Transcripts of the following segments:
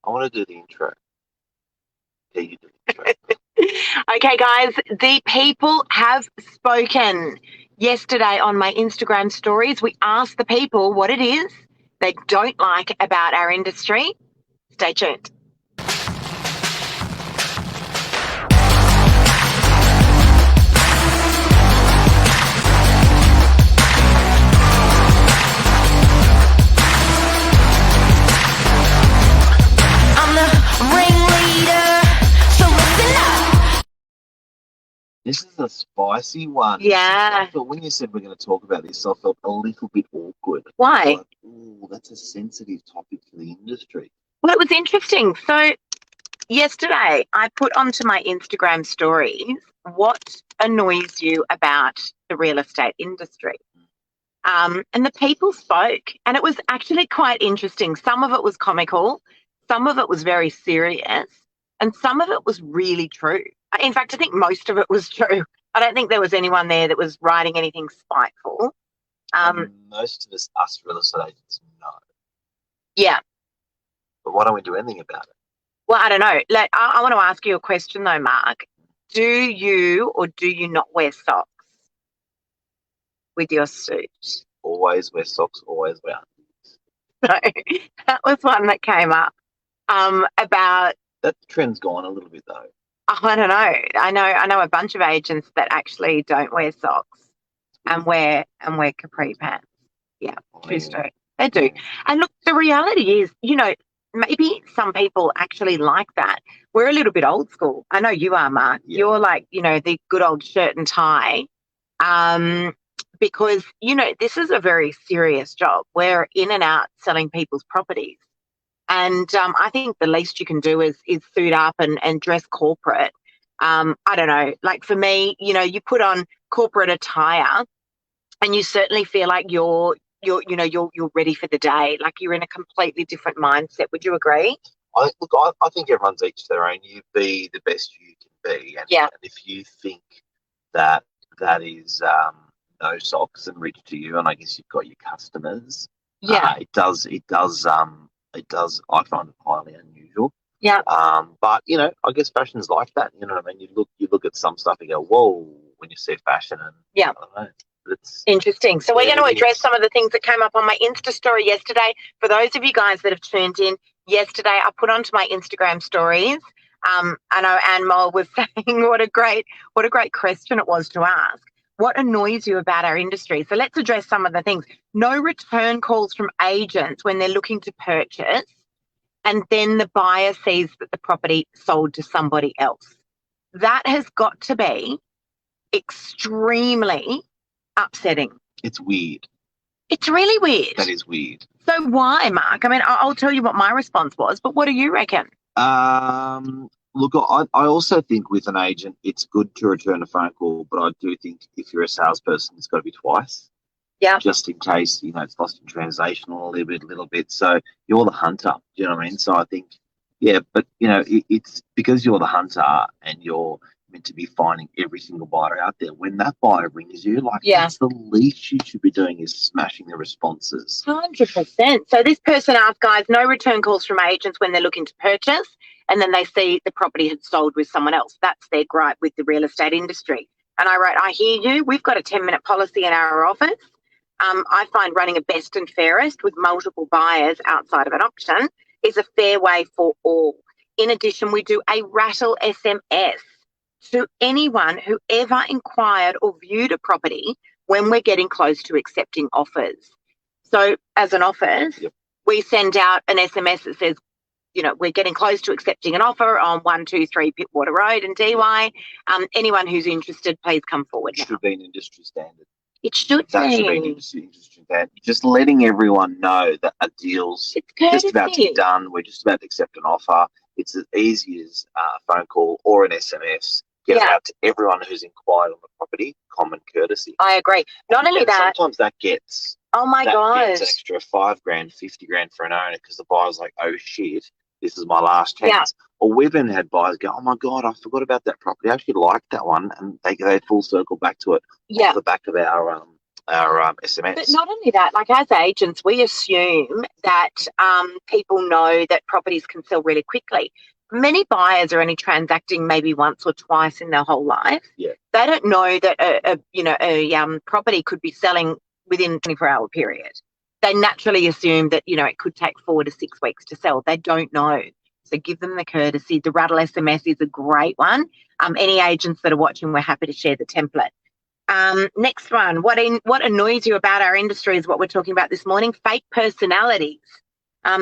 I want to do the intro. Yeah, you do the intro. Okay, guys, the people have spoken. Yesterday on my Instagram stories, we asked the people what it is they don't like about our industry. Stay tuned. I'm the ringleader, so listen up. This is a spicy one. Yeah. I thought when you said we're going to talk about this, I felt a little bit awkward. Why? Like, ooh, that's a sensitive topic for the industry. Well, it was interesting. So, yesterday I put onto my Instagram stories what annoys you about the real estate industry. And the people spoke, and it was actually quite interesting. Some of it was comical, some of it was very serious, and some of it was really true. In fact, I think most of it was true. I don't think there was anyone there that was writing anything spiteful. And most of us real estate agents know. Yeah. But why don't we do anything about it? Well, I don't know. Like, I want to ask you a question though, Mark. Do you or do you not wear socks with your suit? Always wear socks, always wear undies. So that was one that came up about. That trend's gone a little bit though. I don't know. I know a bunch of agents that actually don't wear socks and wear capri pants. Yeah, true story. They do. And look, the reality is, maybe some people actually like that. We're a little bit old school. I know you are, Mark. Yeah. You're like, the good old shirt and tie. Because, this is a very serious job. We're in and out selling people's properties. And I think the least you can do is suit up and dress corporate. I don't know. Like for me, you put on corporate attire and you certainly feel like you're ready for the day. Like you're in a completely different mindset. Would you agree? I think everyone's each their own. You be the best you can be. And, Yeah. and if you think that is no socks and reach to you, and I guess you've got your customers. Yeah. It does. I find it highly unusual. Yeah. But I guess fashion's like that. You know what I mean? You look at some stuff and go, whoa, when you see fashion, and Yeah. I don't know. It's interesting. So we're going to it address is. some of the things that came up on my Insta story yesterday. For those of you guys that have tuned in yesterday, I put onto my Instagram stories. I know Anne Moll was saying what a great question it was to ask. What annoys you about our industry? So let's address some of the things. No return calls from agents when they're looking to purchase, and then the buyer sees that the property sold to somebody else. That has got to be extremely upsetting. It's weird. It's really weird. That is weird. So why, Mark? I mean, I'll tell you what my response was, but what do you reckon? Look, I also think with an agent, it's good to return a phone call, but I do think if you're a salesperson, it's got to be twice. Yeah. Just in case, it's lost in translation a little bit. So you're the hunter. Do you know what I mean? So I think, yeah, but, it's because you're the hunter and you're meant to be finding every single buyer out there. When that buyer rings you, that's the least you should be doing is smashing the responses. 100%. So this person asked, guys, no return calls from agents when they're looking to purchase, and then they see the property had sold with someone else. That's their gripe with the real estate industry. And I wrote, I hear you. We've got a 10-minute policy in our office. I find running a best and fairest with multiple buyers outside of an auction is a fair way for all. In addition, we do a rattle SMS to anyone who ever inquired or viewed a property when we're getting close to accepting offers. So as an office, we send out an SMS that says, we're getting close to accepting an offer on 123 Pittwater Road in DY. Anyone who's interested, please come forward now. It should be an industry standard. It should That should be an industry standard. Just letting everyone know that a deal's just about to be done. We're just about to accept an offer. It's as easy as a phone call or an SMS. Get it out to everyone who's inquired on the property. Common courtesy. I agree. Not only that, sometimes that gets. Oh my gosh. Gets an extra $5,000, $50,000 for an owner because the buyer's like, oh shit, this is my last chance. Yeah. Or we've even had buyers go, oh my God, I forgot about that property. I actually liked that one, and they full circle back to it off the back of our SMS. But not only that, like as agents, we assume that people know that properties can sell really quickly. Many buyers are only transacting maybe once or twice in their whole life. Yeah. They don't know that a property could be selling within a 24-hour period. They naturally assume that, it could take 4 to 6 weeks to sell. They don't know. So give them the courtesy. The Rattle SMS is a great one. Any agents that are watching, we're happy to share the template. Next one, what annoys you about our industry is what we're talking about this morning, fake personalities.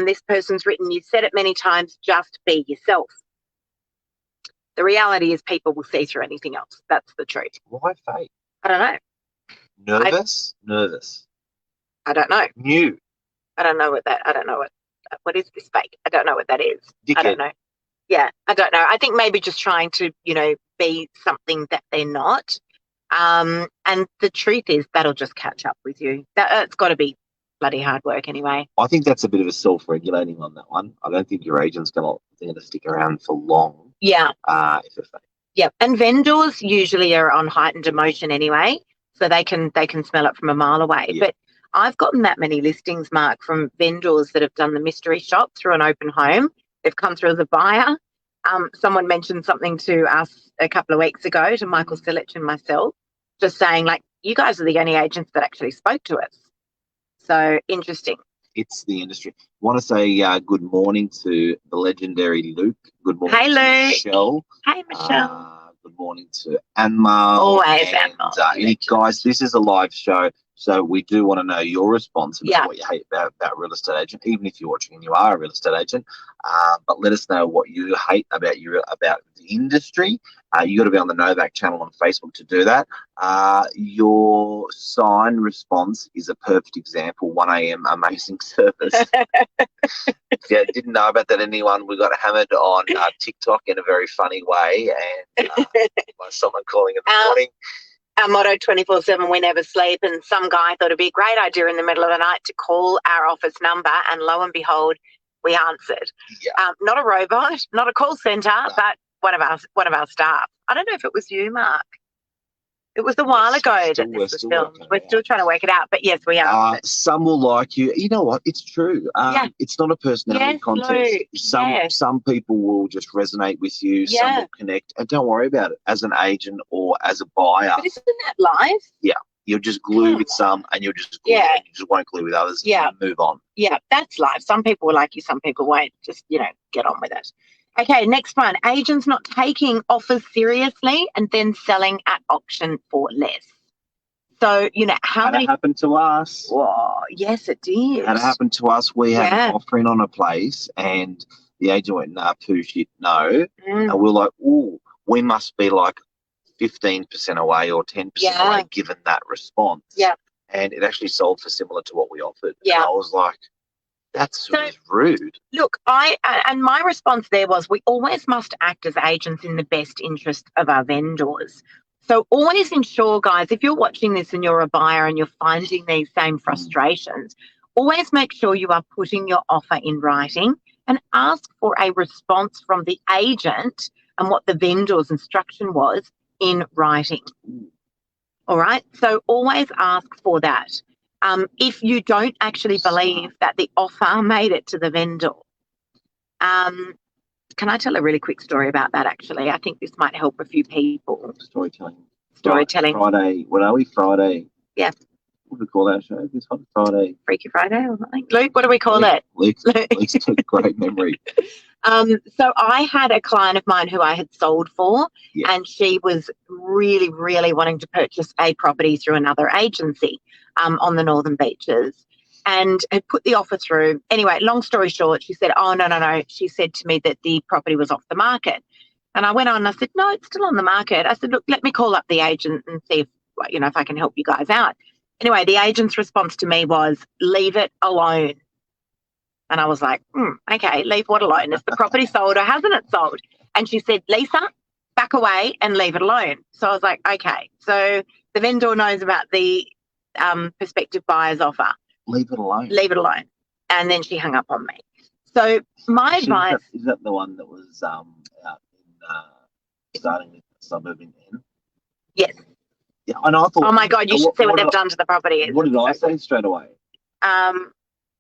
This person's written, you've said it many times, just be yourself. The reality is people will see through anything else. That's the truth. Why fake? I don't know. Nervous? I don't know. New? I don't know what is this fake? I don't know what that is. Dickhead. I don't know. Yeah, I don't know. I think maybe just trying to, be something that they're not. And the truth is that'll just catch up with you. It's got to be bloody hard work anyway. I think that's a bit of a self-regulating on that one. I don't think your agent's going to stick around for long. Yeah. If they're fake. Yeah. And vendors usually are on heightened emotion anyway, so they can smell it from a mile away. Yeah. But I've gotten that many listings, Mark, from vendors that have done the mystery shop through an open home. They've come through as a buyer. Someone mentioned something to us a couple of weeks ago, to Michael Silich and myself, just saying, like, you guys are the only agents that actually spoke to us. So interesting. It's the industry. Want to say good morning to the legendary Luke. Good morning Hey, to Luke. Michelle. Hey, Michelle. Good morning to Anma. Always and, Anma. guys, this is a live show, so we do want to know your response about Yeah. what you hate about real estate agent, even if you're watching and you are a real estate agent. But let us know what you hate about the industry. You got to be on the Novak channel on Facebook to do that. Your sign response is a perfect example. 1 a.m. amazing service. Yeah, didn't know about that. Anyone? We got hammered on TikTok in a very funny way, and by someone calling in the morning. Our motto 24/7, we never sleep. And some guy thought it'd be a great idea in the middle of the night to call our office number, and lo and behold, we answered. Yeah. Not a robot, not a call centre, No. but one of our staff. I don't know if it was you, Mark. It was a while ago We're that this was still filmed. working it We're still trying to work it out, but yes, we are. Some will like you. You know what? It's true. Yeah. It's not a personality Yes, contest. Luke. Yes. Some people will just resonate with you. Some Yeah. will connect, and don't worry about it. As an agent or as a buyer, But isn't that life? you'll just glue Yeah. with some, and you'll just glue, Yeah. and you just won't glue with others. Yeah. And move on. Yeah, that's life. Some people will like you, some people won't. Just, get on with it. Okay, next one. Agents not taking offers seriously and then selling at auction for less. So, how Had many... it happened to us? Whoa, yes, it did. Had it happened to us? We had Yeah. an offering on a place, and the agent went, "Nah, poo shit, no." Mm, And we're like, "Ooh, we must be like 15% away or 10% Yeah. away," given that response. Yeah. And it actually sold for similar to what we offered. Yeah. And I was like, that's So- rude. Look, and my response there was, we always must act as agents in the best interest of our vendors. So always ensure, guys, if you're watching this and you're a buyer and you're finding these same frustrations, always make sure you are putting your offer in writing and ask for a response from the agent and what the vendor's instruction was in writing. All right. So always ask for that. If you don't actually believe that the offer made it to the vendor, can I tell a really quick story about that? Actually, I think this might help a few people. Storytelling. Storytelling. What are we? Friday. Yeah. What do we call our show? This one? Friday. Freaky Friday or something. Luke, what do we call it? Luke's a great memory. So I had a client of mine who I had sold for, Yeah. and she was really, really wanting to purchase a property through another agency on the Northern Beaches, and had put the offer through. Anyway, long story short, she said, "Oh, no. She said to me that the property was off the market." And I went on and I said, "No, it's still on the market." I said, "Look, let me call up the agent and see if I can help you guys out." Anyway, the agent's response to me was, "Leave it alone." And I was like, okay, leave what alone? Is the property sold or hasn't it sold? And she said, "Lisa, back away and leave it alone." So I was like, okay. So the vendor knows about the prospective buyer's offer. Leave it alone. Leave it alone. And then she hung up on me. So my advice... Is that the one that was out in starting with suburb in N? Yes. Yeah, and I thought. Oh my God, you should see what they've did done to the property. I, what did I say straight away? Um,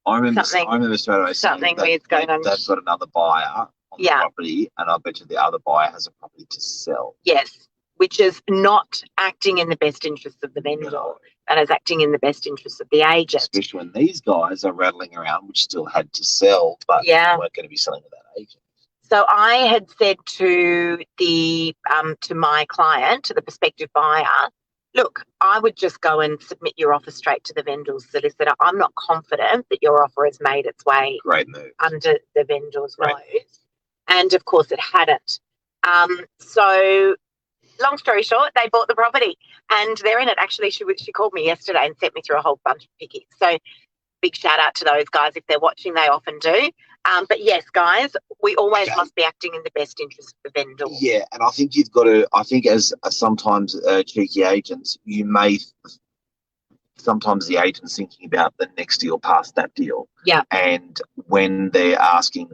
I remember straight away saying something that weird's going on. they've got another buyer on the Yeah. property, and I bet you the other buyer has a property to sell. Yes, which is not acting in the best interests of the vendor. No. That is acting in the best interests of the agent. Especially when these guys are rattling around, which still had to sell, but Yeah. weren't going to be selling to that agent. So I had said to the to my client, to the prospective buyer, look, I would just go and submit your offer straight to the vendor's solicitor. I'm not confident that your offer has made its way Great move. under the vendor's Right. nose. And of course it hadn't. So long story short, they bought the property and they're in it. Actually, she called me yesterday and sent me through a whole bunch of pickies. So big shout out to those guys. If they're watching, they often do. But yes, guys, we always must be acting in the best interest of the vendor. Yeah, and I think you've got to. I think as sometimes cheeky agents, you may sometimes the agent's thinking about the next deal past that deal. Yeah. And when they're asking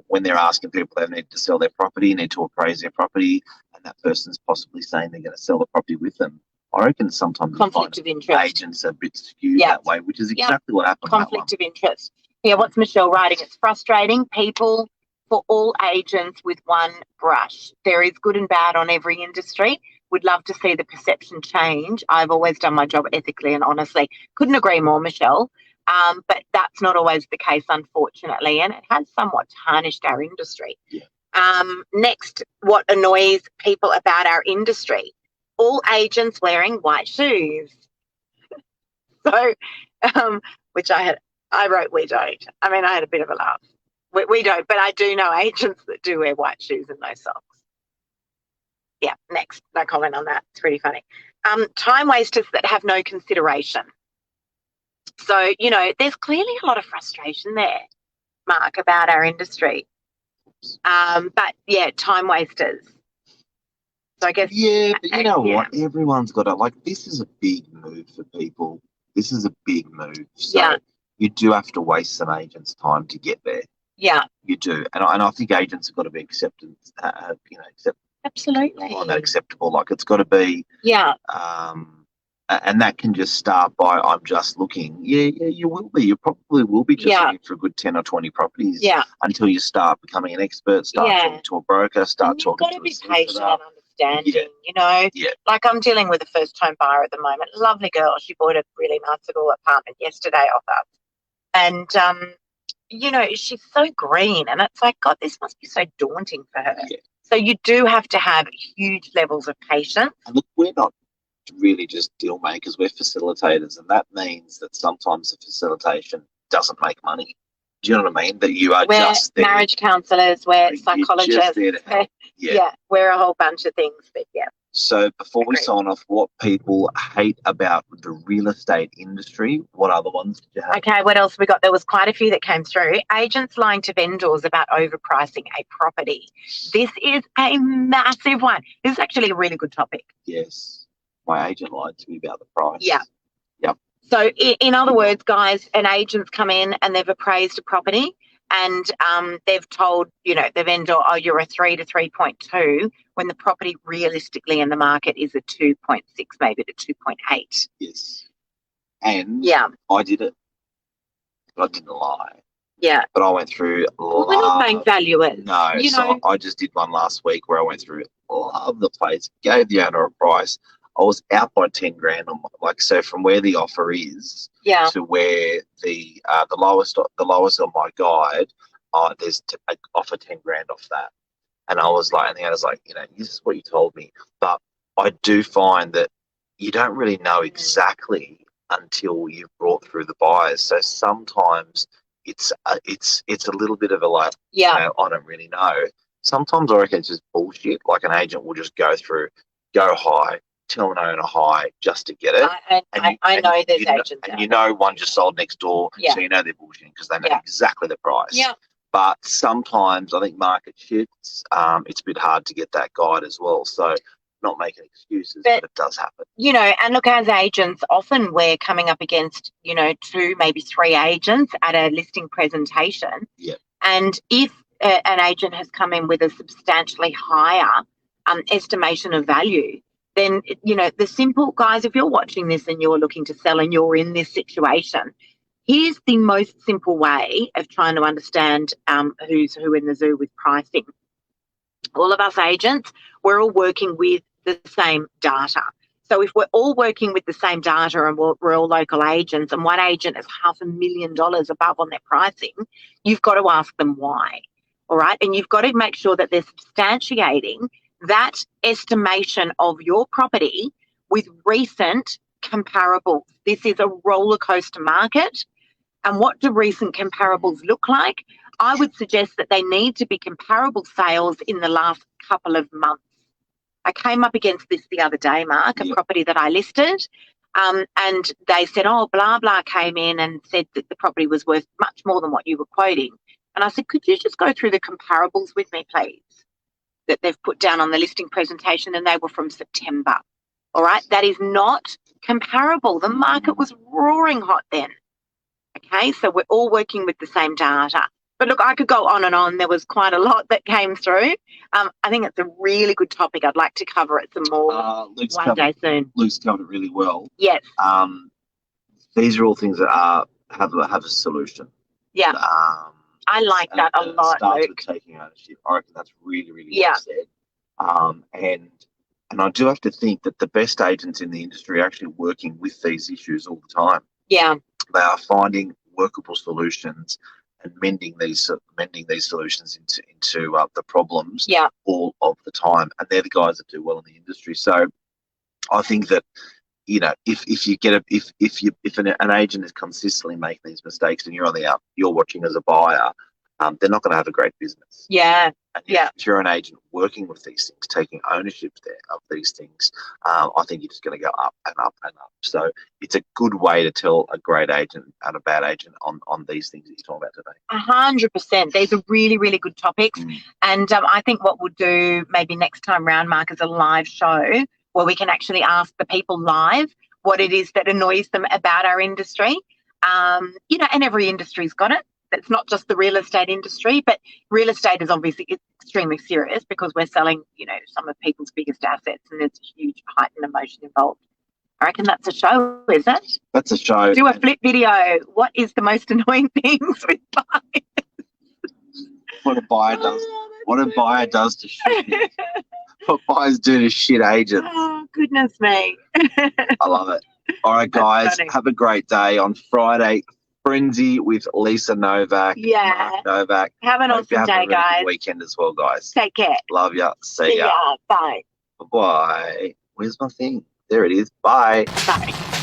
people they need to sell their property, need to appraise their property, and that person's possibly saying they're going to sell the property with them, I reckon sometimes Conflict of interest. agents are a bit skewed Yeah. that way, which is Yeah. exactly what happened. Conflict of interest. Yeah, what's Michelle writing? It's frustrating people for all agents with one brush. There is good and bad on every industry. Would love to see the perception change. I've always done my job ethically and honestly. Couldn't agree more, Michelle. But that's not always the case, unfortunately, and it has somewhat tarnished our industry. Yeah. Next, what annoys people about our industry? All agents wearing white shoes. So, which I wrote, we don't. I mean, I had a bit of a laugh. We don't, but I do know agents that do wear white shoes and no socks. Yeah, next. No comment on that. It's pretty funny. Time wasters that have no consideration. So, there's clearly a lot of frustration there, Mark, about our industry. But yeah, time wasters. So I guess. Yeah, but you know yeah. what? Everyone's got to, this is a big move for people. This is a big move. So Yeah. you do have to waste some agents' time to get there. Yeah, You do. And I think agents have got to be acceptance, absolutely. on that acceptable. Like it's got to be, Yeah, and that can just start by, I'm just looking. Yeah, you will be. You probably will be just Yeah. looking for a good 10 or 20 properties yeah. until you start becoming an expert, start Yeah. talking to a broker, start And you've talking got to to a be solicitor. patient and understanding, Yeah. Yeah. Like I'm dealing with a first-time buyer at the moment. Lovely girl. She bought a really nice little apartment yesterday off us. And, she's so green. And it's like, God, this must be so daunting for her. Yeah. So you do have to have huge levels of patience. And look, we're not really just deal makers, we're facilitators, and that means that sometimes the facilitation doesn't make money. Do you know what I mean? That you are We're just there. marriage counsellors, we're You're just psychologists. there to help. Yeah. Yeah, we're a whole bunch of things. But yeah. So before we Agreed. sign off, what people hate about the real estate industry, what other ones did you have? Okay, what else we got? There was quite a few that came through. Agents lying to vendors about overpricing a property. This is a massive one. This is actually a really good topic. Yes. My agent lied to me about the price. Yeah. So in other words, guys, an agent's come in and they've appraised a property and they've told, the vendor, oh, you're a 3 to 3.2 when the property realistically in the market is a 2.6, maybe to 2.8. Yes. And Yeah, I did it. But I didn't lie. yeah. But I went through Well, we're not paying valuers. No, so I just did one last week where I went through love the place, gave the owner a price. I was out by 10 grand on so from where the offer is Yeah, to where the lowest on my guide, there's I offer 10 grand off that. And I was like, and the owner's like, this is what you told me. But I do find that you don't really know exactly until you've brought through the buyers. So sometimes it's a little bit of a I don't really know. Sometimes I reckon it's just bullshit. Like an agent will just go high, tell an owner high just to get it. I know there's agents out And one just sold next door, Yeah. so they're bullshitting because they know Yeah. exactly the price. Yeah. But sometimes I think market shifts. It's a bit hard to get that guide as well. So not making excuses, but it does happen. And look, as agents, often we're coming up against, 2, maybe 3 agents at a listing presentation. Yeah. And if an agent has come in with a substantially higher estimation of value, then, you know, the simple guys, if you're watching this and you're looking to sell and you're in this situation, here's the most simple way of trying to understand who's who in the zoo with pricing. All of us agents, we're all working with the same data. So if we're all working with the same data and we're all local agents and one agent is $500,000 above on their pricing, you've got to ask them why, all right? And you've got to make sure that they're substantiating that estimation of your property with recent comparables. This is a roller coaster market. And what do recent comparables look like? I would suggest that they need to be comparable sales in the last couple of months. I came up against this the other day, Mark, a property that I listed, and they said, oh, blah, blah, came in and said that the property was worth much more than what you were quoting. And I said, could you just go through the comparables with me, please, that they've put down on the listing presentation, and they were from September. All right, that is not comparable. The market was roaring hot then. Okay, so we're all working with the same data. But look, I could go on and on. There was quite a lot that came through. I think it's a really good topic. I'd like to cover it some more one day soon. Luke's covered it really well. Yes. These are all things that have a solution. Yeah. I like that a lot, starts Luke. with taking ownership. I reckon that's really, really well said. And I do have to think that the best agents in the industry are actually working with these issues all the time. Yeah. They are finding workable solutions and mending these solutions into the problems all of the time. And they're the guys that do well in the industry. So I think that, you know, if an agent is consistently making these mistakes and you're on the up, you're watching as a buyer, they're not going to have a great business. Yeah. And if you're an agent working with these things, taking ownership of these things, I think you're just going to go up and up and up. So it's a good way to tell a great agent and a bad agent on these things that you're talking about today. 100%. These are really, really good topics. And I think what we'll do maybe next time round, Mark, is a live show where we can actually ask the people live what it is that annoys them about our industry. You know, and every industry's got it. It's not just the real estate industry, but real estate is obviously extremely serious because we're selling, you know, some of people's biggest assets, and there's a huge heightened emotion involved. I reckon that's a show, is it? That's a show. Do a flip video. What is the most annoying things with buyers? What a buyer does. What a buyer does to shit. What buyers do to shit agents. Oh, goodness me. I love it. All right, guys, have a great day. On Friday, Frenzy with Lisa Novak. Yeah. Mark Novak. Have an awesome day, guys. Good weekend as well, guys. Take care. Love ya. See ya. Bye. Bye. Where's my thing? There it is. Bye. Bye.